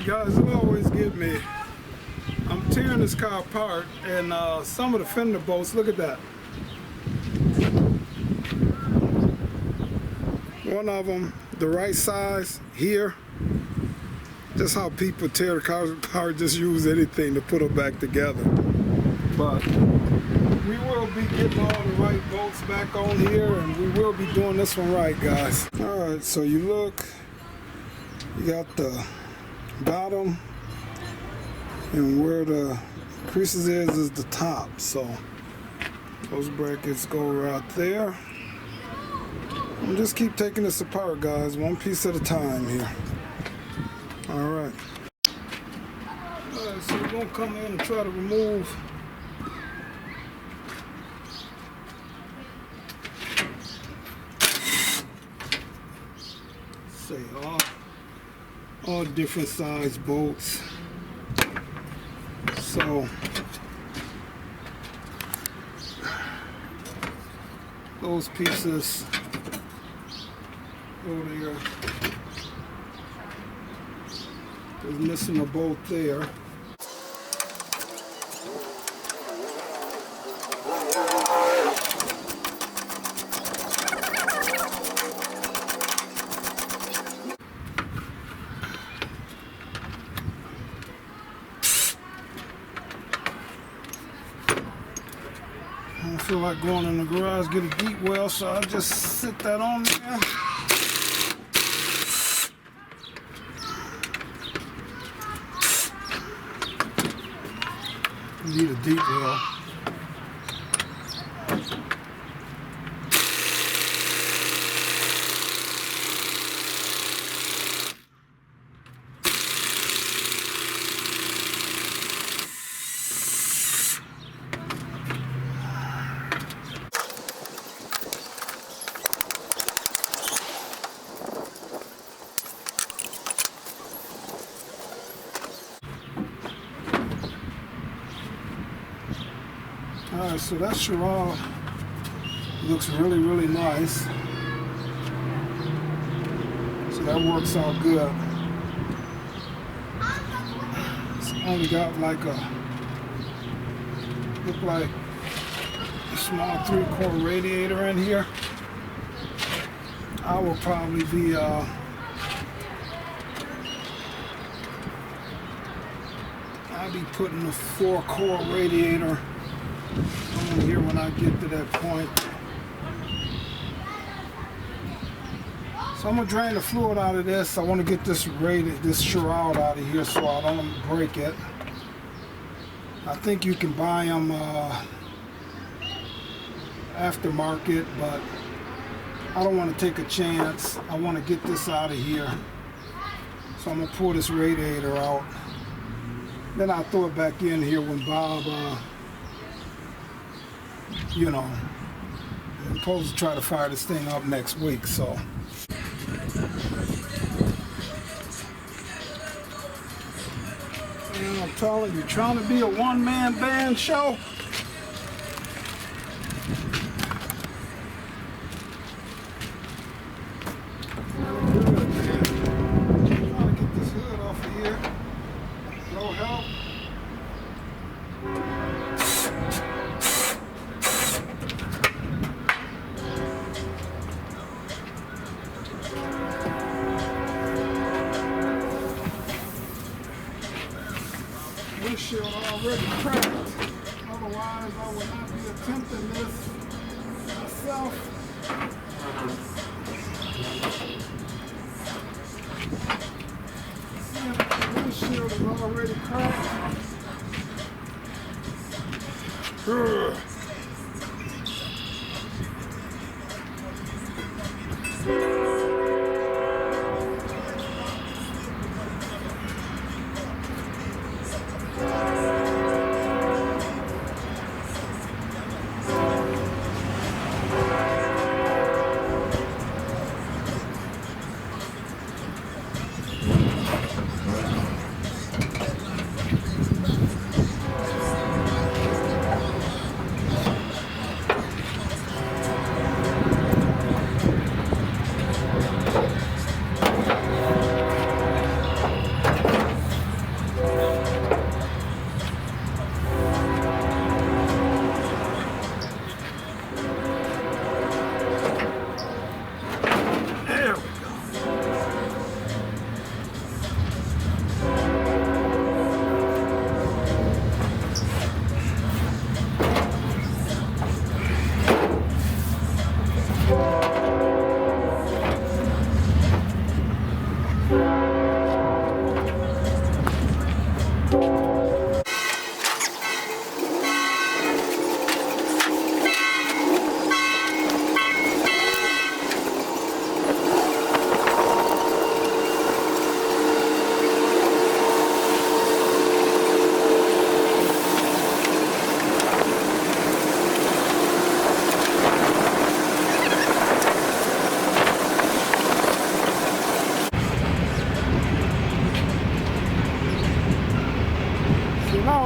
Alright guys, it always get me. I'm tearing this car apart and some of the fender bolts, look at that. One of them, the right size here. Just how people tear the cars apart, just use anything to put them back together. But we will be getting all the right bolts back on here, and we will be doing this one right, guys. Alright, so you look, you got the bottom, and where the creases is the top. So those brackets go right there. And just keep taking this apart, guys, one piece at a time here. Alright. Alright, so we're gonna come in and try to remove all different size bolts. So those pieces go there. There's missing a bolt there. I don't feel like going in the garage, get a deep well, so I just sit that on there. Need a deep well. Alright, so that Chevrolet looks really, really nice. So that works out good. It's only got like look like a small 3-quart radiator in here. I will probably be I'll be putting a 4-quart radiator on here when I get to that point. So I'm gonna drain the fluid out of this. I want to get this shroud out of here so I don't break it. I think you can buy them aftermarket, but I don't want to take a chance. I want to get this out of here. So I'm gonna pull this radiator out. Then I'll throw it back in here when Bob you know, I'm supposed to try to fire this thing up next week, so. And I'm telling you, trying to be a one-man band show. Good, man. Trying to get this hood off of here. No help. Windshield already cracked. Otherwise, I would not be attempting this myself. See if the windshield is already cracked.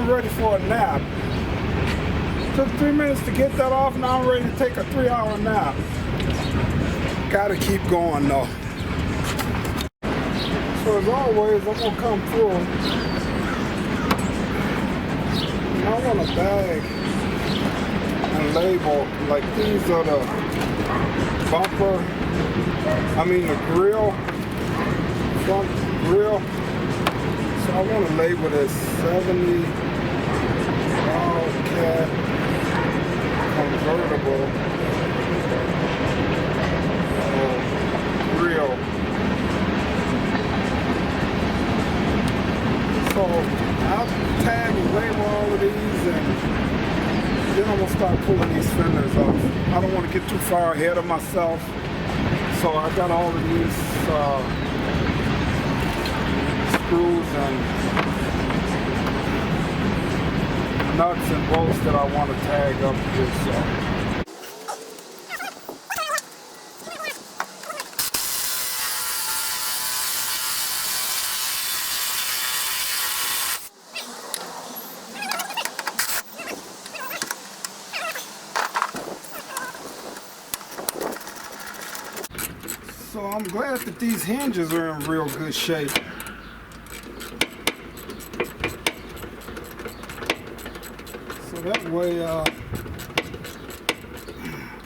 ready for a nap. Took 3 minutes to get that off, now I'm ready to take a 3-hour nap. Gotta keep going though. So as always, I'm gonna come through. I want a bag and label, like these are the bumper, the grill, front grill. So I want to label this 70 WILDCAT convertible grill. So I'll tag and label all of these, and then I'm going to start pulling these fenders off. I don't want to get too far ahead of myself. So I got all of these screws and nuts and bolts that I want to tag up here. So I'm glad that these hinges are in real good shape. So that way I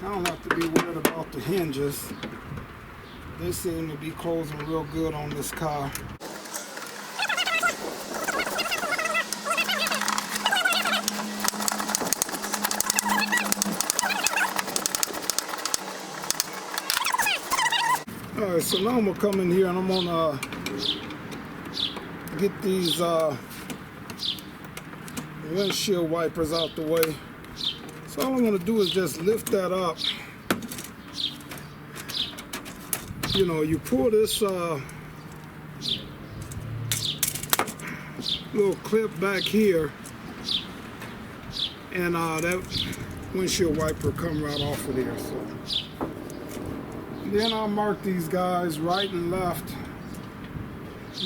don't have to be worried about the hinges. They seem to be closing real good on this car. Alright, so now I'm going to come in here and I'm going to get these windshield wipers out the way. So all I'm going to do is just lift that up. You know, you pull this little clip back here, and that windshield wiper come right off of there. So then I'll mark these guys right and left,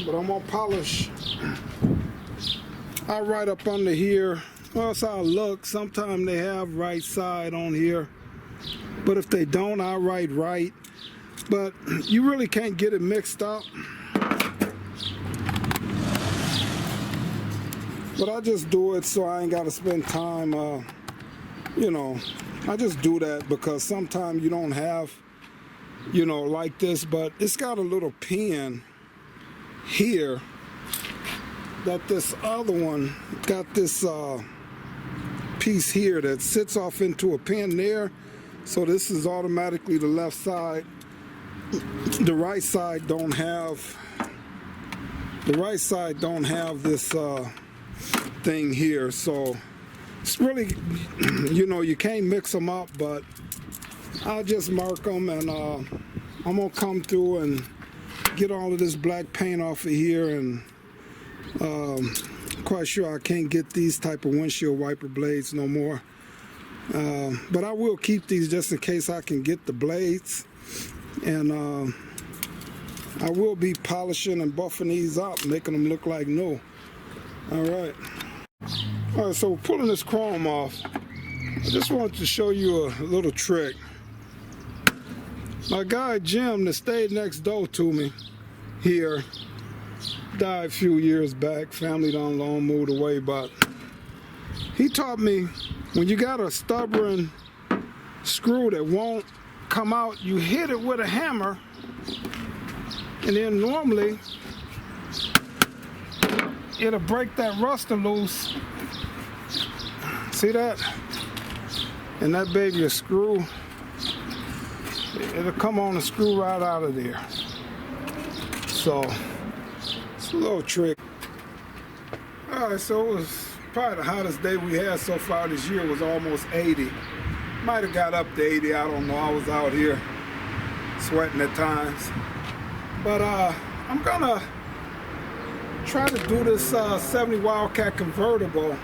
but I'm gonna polish. I'll write up under here. Well, that's how I look. Sometimes they have right side on here, but if they don't, I'll write right. But you really can't get it mixed up. But I just do it so I ain't gotta spend time, you know, I just do that because sometimes you don't have, you know, like this, but it's got a little pin here that this other one got this piece here that sits off into a pin there. So this is automatically the left side. The right side don't have this thing here. So it's really, you know, you can't mix them up, but I'll just mark them, and I'm gonna come through and get all of this black paint off of here, and quite sure I can't get these type of windshield wiper blades no more, but I will keep these just in case I can get the blades, and I will be polishing and buffing these up, making them look like new. All right, so pulling this chrome off, I just wanted to show you a little trick. My guy Jim that stayed next door to me here died a few years back. Family done long moved away, but he taught me when you got a stubborn screw that won't come out, you hit it with a hammer, and then normally it'll break that rust loose. See that? And that baby a screw. It'll come on and screw right out of there. So it's a little trick. All right, so it was probably the hottest day we had so far this year. Was almost 80. Might have got up to 80, I don't know. I was out here sweating at times. But I'm gonna try to do this 70 WILDCAT convertible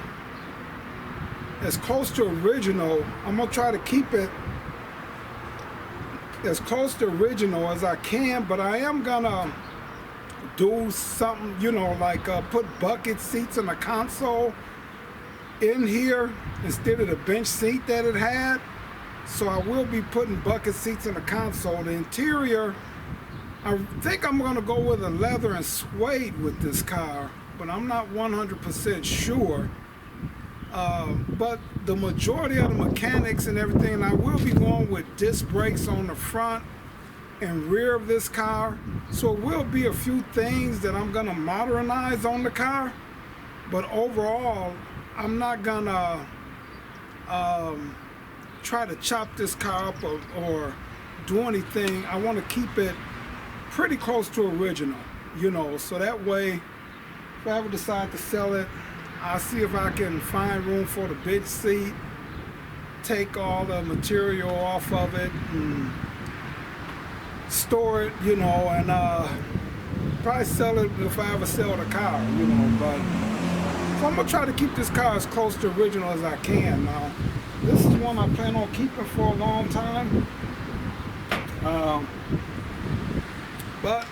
as close to original. I'm gonna try to keep it as close to original as I can, but I am gonna do something, you know, like put bucket seats in the console in here instead of the bench seat that it had. So I will be putting bucket seats in the console. The interior, I think I'm going to go with a leather and suede with this car, but I'm not 100% sure. But the majority of the mechanics and everything, I will be going with disc brakes on the front and rear of this car. So it will be a few things that I'm going to modernize on the car, but overall I'm not going to try to chop this car up or do anything. I want to keep it pretty close to original, you know, so that way if I ever decide to sell it, I'll see if I can find room for the bench seat, take all the material off of it and store it, you know, and probably sell it if I ever sell the car, you know. But so I'm gonna try to keep this car as close to original as I can. Now, this is one I plan on keeping for a long time. But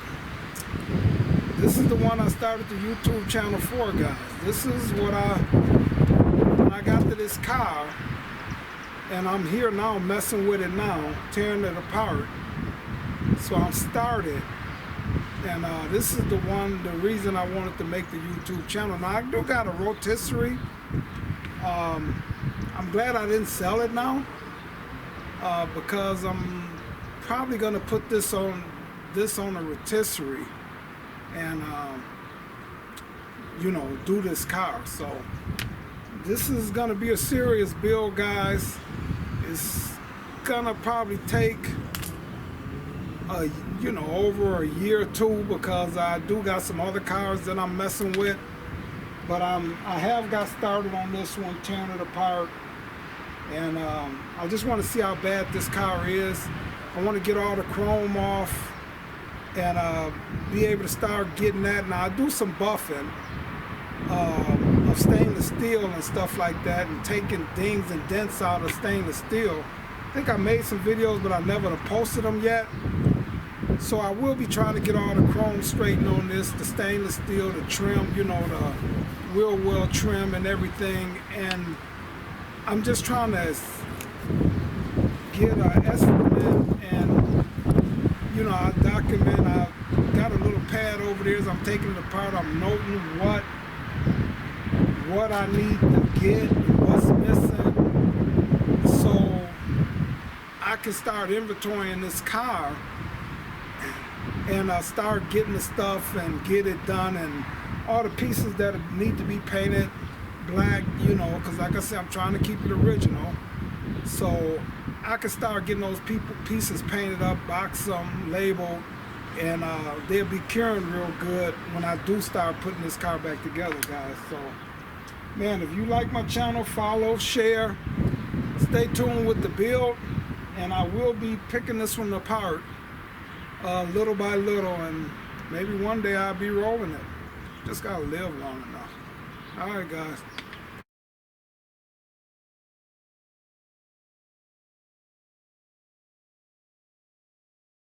this is the one I started the YouTube channel for, guys. This is what when I got to this car, and I'm here now messing with it now, tearing it apart. So I'm started, and this is the reason I wanted to make the YouTube channel. Now I do got a rotisserie. I'm glad I didn't sell it now, because I'm probably gonna put this on a rotisserie and you know, do this car. So this is gonna be a serious build, guys. It's gonna probably take you know, over a year or two, because I do got some other cars that I'm messing with. But I have got started on this one, tearing it apart, and I just want to see how bad this car is. I want to get all the chrome off and be able to start getting that. Now I do some buffing of stainless steel and stuff like that, and taking dings and dents out of stainless steel. I think I made some videos, but I never posted them yet. So I will be trying to get all the chrome straightened on this, the stainless steel, the trim, you know, the wheel well trim and everything. And I'm just trying to get an estimate, and you know, I document. I got a little pad over there as I'm taking it apart. I'm noting what I need to get, what's missing, so I can start inventorying this car and start getting the stuff and get it done, and all the pieces that need to be painted black, you know, because like I said, I'm trying to keep it original, so I can start getting those pieces painted up, box them, labeled, and they'll be curing real good when I do start putting this car back together, guys. So man, if you like my channel, follow, share, stay tuned with the build, and I will be picking this one apart little by little, and maybe one day I'll be rolling it. Just gotta live long enough. All right, guys.